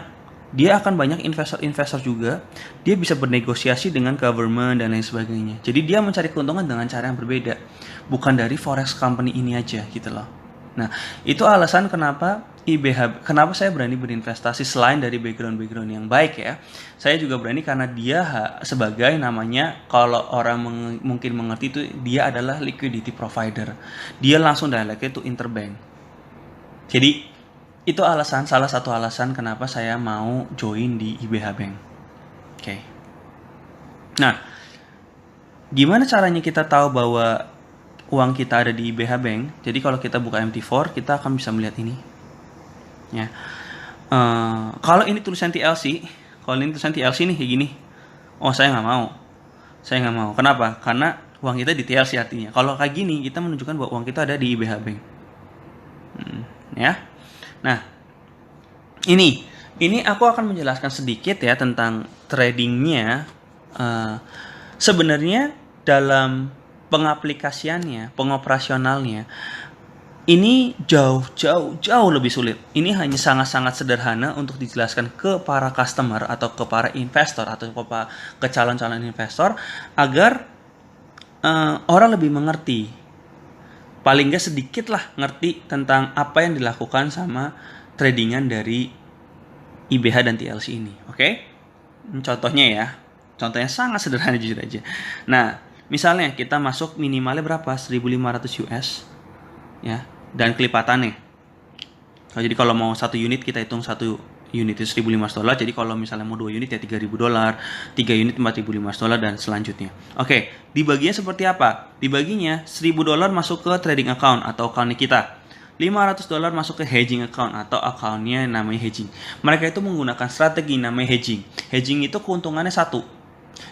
dia akan banyak investor juga. Dia bisa bernegosiasi dengan government dan lain sebagainya. Jadi dia mencari keuntungan dengan cara yang berbeda, bukan dari forex company ini aja gitu loh. Nah, itu alasan kenapa kenapa saya berani berinvestasi selain dari background yang baik ya. Saya juga berani karena dia sebagai namanya, kalau orang mungkin mengerti itu, dia adalah liquidity provider. Dia langsung directly to interbank. Jadi itu salah satu alasan kenapa saya mau join di IBH Bank. Oke. Nah, gimana caranya kita tahu bahwa uang kita ada di IBH Bank? Jadi kalau kita buka MT4, kita akan bisa melihat ini. Ya. Kalau ini tulisan TLC nih kayak gini. Oh, saya nggak mau. Kenapa? Karena uang kita di TLC artinya. Kalau kayak gini, kita menunjukkan bahwa uang kita ada di IBH Bank. Ya. Nah, ini aku akan menjelaskan sedikit ya tentang tradingnya. Sebenarnya dalam pengaplikasiannya, pengoperasionalnya, ini jauh lebih sulit. Ini hanya sangat-sangat sederhana untuk dijelaskan ke para customer atau ke para investor atau ke calon-calon investor agar orang lebih mengerti. Paling nggak sedikit lah ngerti tentang apa yang dilakukan sama tradingan dari IBH dan TLC ini. Oke? Contohnya sangat sederhana jujur aja. Nah, misalnya kita masuk minimalnya berapa? 1.500 US ya, dan kelipatannya. Jadi kalau mau satu unit, kita hitung satu unit itu $1.500. Jadi kalau misalnya mau 2 unit ya $3.000, 3 unit $4.500 dan selanjutnya. Oke, dibaginya seperti apa? Dibaginya $1.000 masuk ke trading account atau account kita. $500 masuk ke hedging account atau accountnya namanya hedging. Mereka itu menggunakan strategi namanya hedging. Hedging itu keuntungannya satu,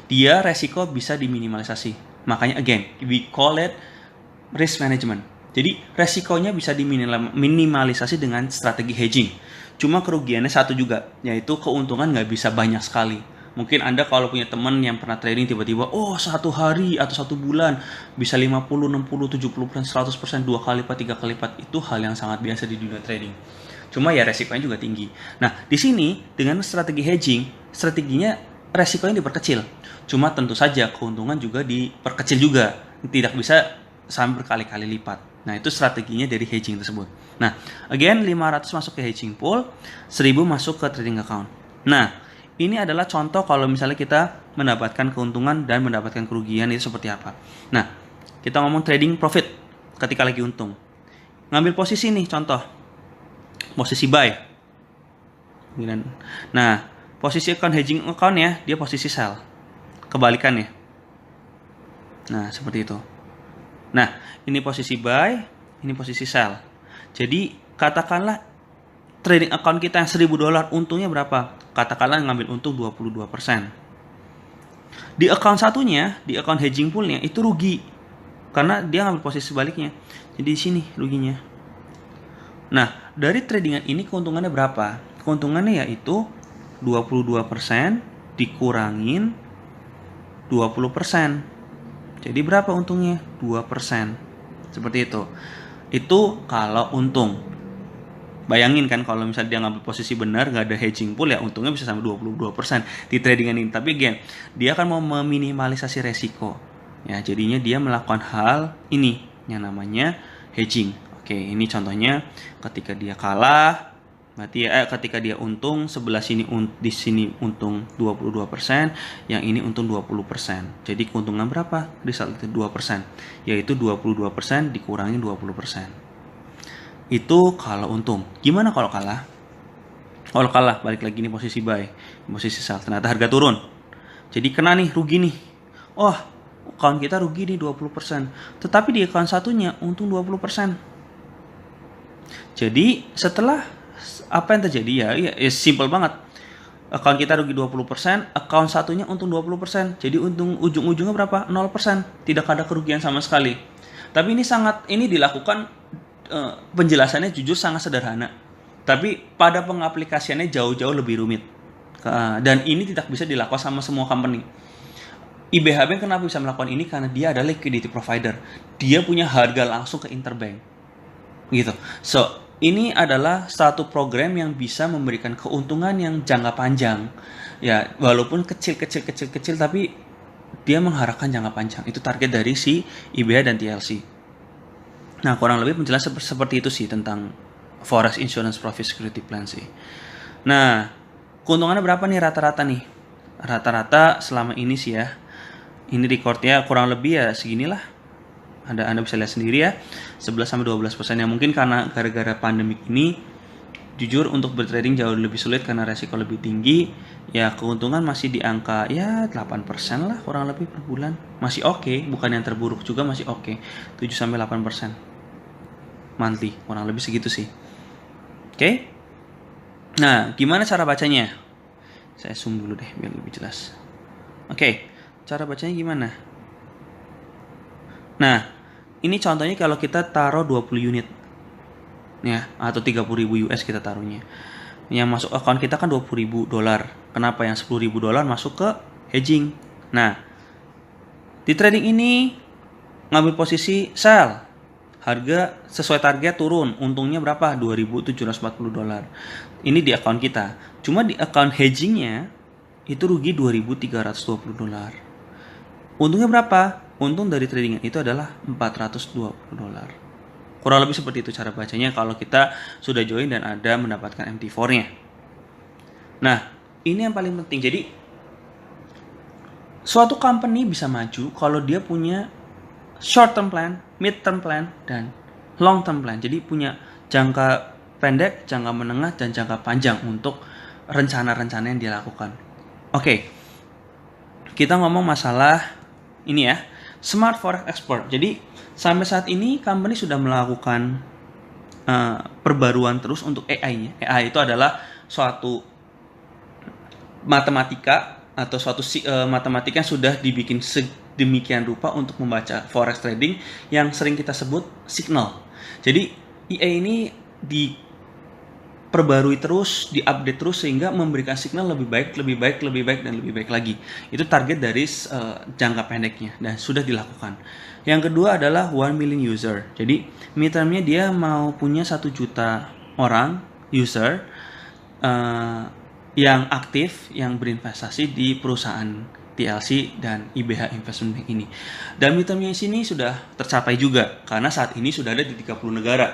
dia resiko bisa diminimalisasi. Makanya again, we call it risk management. Jadi resikonya bisa diminimalisasi dengan strategi hedging. Cuma kerugiannya satu juga, yaitu keuntungan nggak bisa banyak sekali. Mungkin Anda kalau punya teman yang pernah trading tiba-tiba, satu hari atau satu bulan bisa 50, 60, 70%, 100%, 2 kali lipat, 3 kali lipat. Itu hal yang sangat biasa di dunia trading. Cuma ya resikonya juga tinggi. Nah, di sini dengan strategi hedging, strateginya resikonya diperkecil. Cuma tentu saja keuntungan juga diperkecil juga. Tidak bisa sampai berkali-kali lipat. Nah, itu strateginya dari hedging tersebut. Nah, again 500 masuk ke hedging pool, 1.000 masuk ke trading account. Nah, ini adalah contoh kalau misalnya kita mendapatkan keuntungan dan mendapatkan kerugian itu seperti apa. Nah, kita ngomong trading profit ketika lagi untung. Ngambil posisi nih, contoh. Posisi buy. Nah, posisi account hedging account ya, dia posisi sell. Kebalikannya. Nah, seperti itu. Nah, ini posisi buy, ini posisi sell. Jadi, katakanlah trading account kita yang $1.000 untungnya berapa? Katakanlah ngambil untung 22%. Di account satunya, di account hedging poolnya itu rugi karena dia ngambil posisi sebaliknya. Jadi di sini ruginya. Nah, dari tradingan ini keuntungannya berapa? Keuntungannya yaitu 22% dikurangin 20%. Jadi berapa untungnya? 2%. Seperti itu. Itu kalau untung. Bayangin kan kalau misalnya dia ngambil posisi benar, nggak ada hedging pool, ya untungnya bisa sampai 22% di tradingan ini. Tapi again, dia akan mau meminimalisasi resiko. Ya, jadinya dia melakukan hal ini yang namanya hedging. Oke, ini contohnya ketika dia kalah, berarti ketika dia untung sebelah sini di sini untung 22%, yang ini untung 20%. Jadi keuntungan berapa? Di saat itu 2%, yaitu 22% dikurangi 20%. Itu kalau untung. Gimana kalau kalah? Kalau kalah, balik lagi nih posisi buy, posisi sell. Ternyata harga turun. Jadi kena nih, rugi nih. Oh, account kita rugi nih 20%. Tetapi di account satunya untung 20%. Jadi setelah apa yang terjadi ya simple banget. Account kita rugi 20%, account satunya untung 20%. Jadi untung ujung-ujungnya berapa? 0%. Tidak ada kerugian sama sekali. Tapi ini dilakukan penjelasannya jujur sangat sederhana, tapi pada pengaplikasiannya jauh-jauh lebih rumit, dan ini tidak bisa dilakukan sama semua company. IBHB kenapa bisa melakukan ini? Karena dia adalah liquidity provider, dia punya harga langsung ke interbank gitu. So ini adalah satu program yang bisa memberikan keuntungan yang jangka panjang ya, walaupun kecil tapi dia mengharapkan jangka panjang. Itu target dari si IBH dan TLC. Nah, kurang lebih penjelasan seperti itu sih tentang Forex Insurance Profit Security Plan sih. Nah, keuntungannya berapa nih rata-rata nih? Rata-rata selama ini sih ya. Ini recordnya kurang lebih ya seginilah. Anda bisa lihat sendiri ya. 11-12%. Yang mungkin karena gara-gara pandemik ini, jujur untuk bertrading jauh lebih sulit karena resiko lebih tinggi. Ya, keuntungan masih di angka ya 8% lah kurang lebih per bulan. Masih oke, bukan yang terburuk juga, masih oke. 7-8%. Monthly, kurang lebih segitu sih. Oke. Nah, gimana cara bacanya? Saya zoom dulu deh biar lebih jelas. Oke, cara bacanya gimana? Nah, ini contohnya kalau kita taruh 20 unit. Ya, atau 30.000 US kita taruhnya. Yang masuk account kita kan $20.000. Kenapa yang $10.000 masuk ke hedging? Nah, di trading ini ngambil posisi sell. Harga sesuai target turun, untungnya berapa? $2.740. Ini di account kita. Cuma di account hedgingnya itu rugi $2.320. Untungnya berapa? Untung dari tradingan itu adalah $420. Kurang lebih seperti itu cara bacanya kalau kita sudah join dan ada mendapatkan MT4-nya. Nah, ini yang paling penting. Jadi suatu company bisa maju kalau dia punya short term plan, mid term plan, dan long term plan. Jadi punya jangka pendek, jangka menengah, dan jangka panjang untuk rencana-rencana yang dia lakukan. Oke, kita ngomong masalah ini ya, Smart Forex Expert. Jadi sampai saat ini company sudah melakukan perbaruan terus untuk AI-nya. AI itu adalah suatu matematika atau suatu matematika yang sudah dibikin demikian rupa untuk membaca forex trading yang sering kita sebut signal. Jadi AI ini diperbarui terus, diupdate terus sehingga memberikan signal lebih baik lagi. Itu target dari jangka pendeknya dan sudah dilakukan. Yang kedua adalah 1 million user. Jadi midtermnya dia mau punya 1 juta orang user yang aktif yang berinvestasi di perusahaan TLC dan IBH Investment Bank ini. Dan midtermnya sini sudah tercapai juga karena saat ini sudah ada di 30 negara.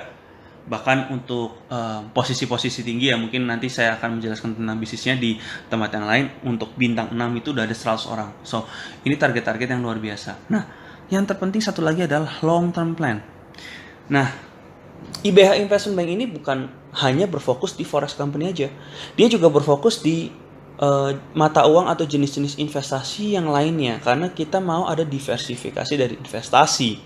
Bahkan untuk posisi-posisi tinggi ya mungkin nanti saya akan menjelaskan tentang bisnisnya di tempat yang lain. Untuk bintang 6 itu udah ada 100 orang. So, ini target-target yang luar biasa. Nah, yang terpenting satu lagi adalah long term plan. Nah, IBH Investment Bank ini bukan hanya berfokus di forex company aja. Dia juga berfokus di mata uang atau jenis-jenis investasi yang lainnya karena kita mau ada diversifikasi dari investasi.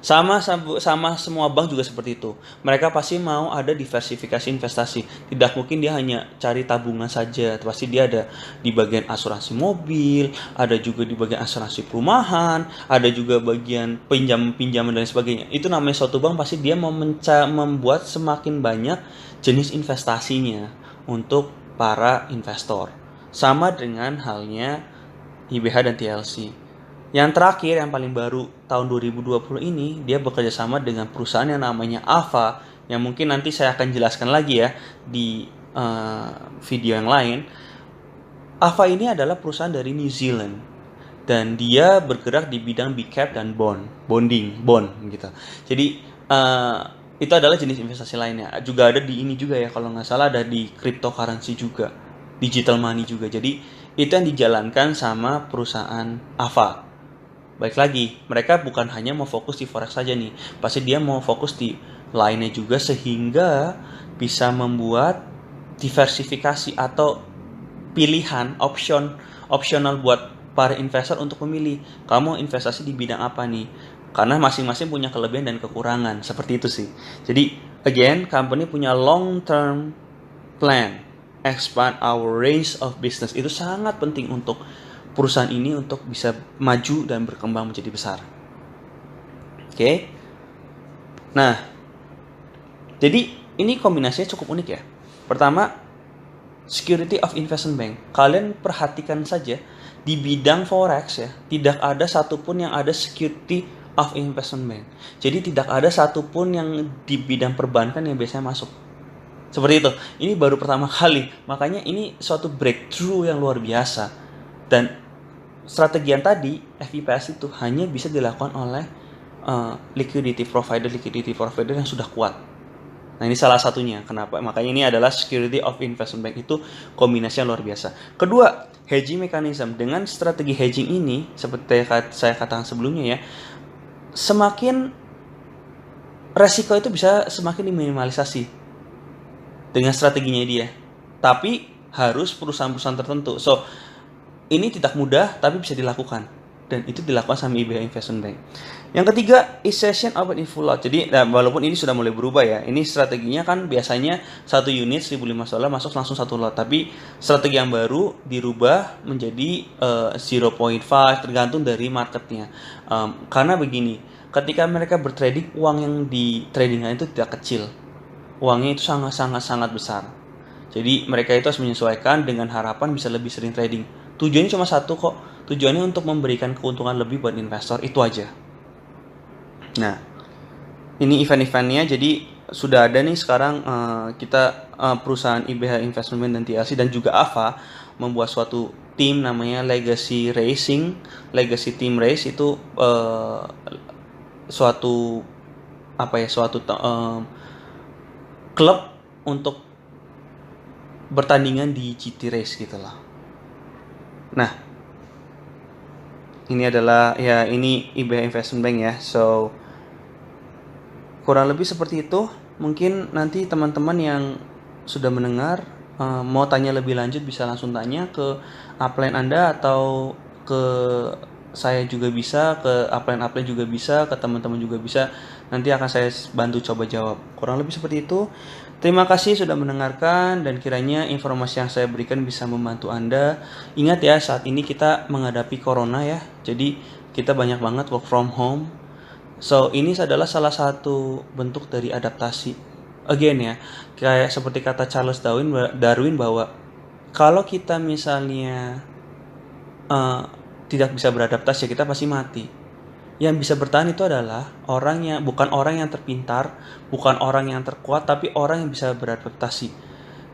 Sama semua bank juga seperti itu. Mereka pasti mau ada diversifikasi investasi. Tidak mungkin dia hanya cari tabungan saja. Pasti dia ada di bagian asuransi mobil, ada juga di bagian asuransi perumahan, ada juga bagian pinjaman dan sebagainya. Itu namanya suatu bank pasti dia mau membuat semakin banyak jenis investasinya untuk para investor. Sama dengan halnya IBH dan TLC. Yang terakhir, yang paling baru tahun 2020 ini, dia bekerja sama dengan perusahaan yang namanya Ava, yang mungkin nanti saya akan jelaskan lagi ya di video yang lain. Ava ini adalah perusahaan dari New Zealand, dan dia bergerak di bidang big cap dan bond gitu. Jadi itu adalah jenis investasi lainnya. Juga ada di ini juga ya, kalau nggak salah ada di cryptocurrency juga, digital money juga. Jadi itu yang dijalankan sama perusahaan Ava. Baik lagi, mereka bukan hanya mau fokus di forex saja nih, pasti dia mau fokus di lainnya juga sehingga bisa membuat diversifikasi atau pilihan opsional buat para investor untuk memilih kamu investasi di bidang apa nih, karena masing-masing punya kelebihan dan kekurangan, seperti itu sih. Jadi again, company punya long term plan, expand our range of business, itu sangat penting untuk perusahaan ini untuk bisa maju dan berkembang menjadi besar. Oke. Nah, jadi ini kombinasinya cukup unik ya. Pertama, Security of Investment Bank. Kalian perhatikan saja di bidang forex ya, tidak ada satupun yang ada Security of Investment Bank. Jadi tidak ada satupun yang di bidang perbankan yang biasanya masuk. Seperti itu. Ini baru pertama kali. Makanya ini suatu breakthrough yang luar biasa. Dan strategi yang tadi, FIPS itu hanya bisa dilakukan oleh liquidity provider yang sudah kuat. Nah, ini salah satunya. Kenapa? Makanya ini adalah Security of Investment Bank, itu kombinasi yang luar biasa. Kedua, hedging mechanism. Dengan strategi hedging ini, seperti saya katakan sebelumnya ya, semakin resiko itu bisa semakin diminimalisasi dengan strateginya dia. Tapi harus perusahaan-perusahaan tertentu. So, ini tidak mudah tapi bisa dilakukan, dan itu dilakukan sama IBH Investment Bank. Yang ketiga, is session open in full out. Jadi walaupun ini sudah mulai berubah ya, ini strateginya kan biasanya satu unit $1.500 masuk langsung satu lot, tapi strategi yang baru dirubah menjadi 0.5 tergantung dari marketnya. Karena begini, ketika mereka bertrading, uang yang di tradingan itu tidak kecil, uangnya itu sangat besar. Jadi mereka itu harus menyesuaikan dengan harapan bisa lebih sering trading. Tujuannya cuma satu kok, tujuannya untuk memberikan keuntungan lebih buat investor, itu aja. Nah, ini event-eventnya, jadi sudah ada nih sekarang kita perusahaan IBH Investment dan TLC dan juga Ava membuat suatu tim namanya Legacy Racing. Legacy Team Race itu suatu klub untuk bertandingan di GT Race gitu lah. Nah, ini adalah ya, ini IBH Investment Bank ya. So kurang lebih seperti itu. Mungkin nanti teman-teman yang sudah mendengar mau tanya lebih lanjut bisa langsung tanya ke upline Anda, atau ke saya juga bisa, ke upline juga bisa, ke teman-teman juga bisa. Nanti akan saya bantu coba jawab. Kurang lebih seperti itu. Terima kasih sudah mendengarkan, dan kiranya informasi yang saya berikan bisa membantu Anda. Ingat ya, saat ini kita menghadapi corona ya. Jadi kita banyak banget work from home. So ini adalah salah satu bentuk dari adaptasi. Again ya, kayak seperti kata Charles Darwin bahwa kalau kita misalnya tidak bisa beradaptasi, kita pasti mati. Yang bisa bertahan itu adalah bukan orang yang terpintar, bukan orang yang terkuat, tapi orang yang bisa beradaptasi.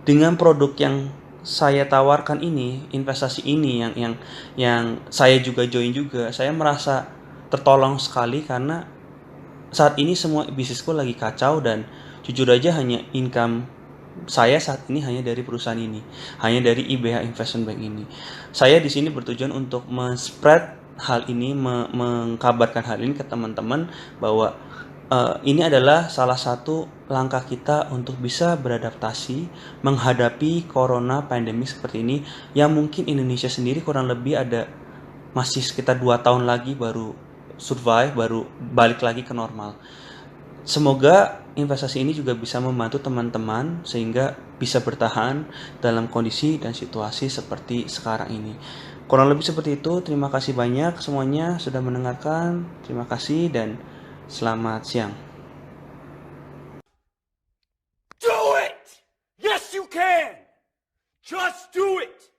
Dengan produk yang saya tawarkan ini, investasi ini yang saya juga join juga, saya merasa tertolong sekali, karena saat ini semua bisnisku lagi kacau, dan jujur aja hanya income saya saat ini hanya dari perusahaan ini, hanya dari IBH Investment Bank ini. Saya di sini bertujuan untuk men-spread hal ini, mengkabarkan hal ini ke teman-teman bahwa ini adalah salah satu langkah kita untuk bisa beradaptasi menghadapi corona pandemi seperti ini, yang mungkin Indonesia sendiri kurang lebih ada masih sekitar 2 tahun lagi baru survive, baru balik lagi ke normal. Semoga investasi ini juga bisa membantu teman-teman sehingga bisa bertahan dalam kondisi dan situasi seperti sekarang ini. Kurang lebih seperti itu. Terima kasih banyak semuanya sudah mendengarkan. Terima kasih dan selamat siang. Do it! Yes, you can! Just do it!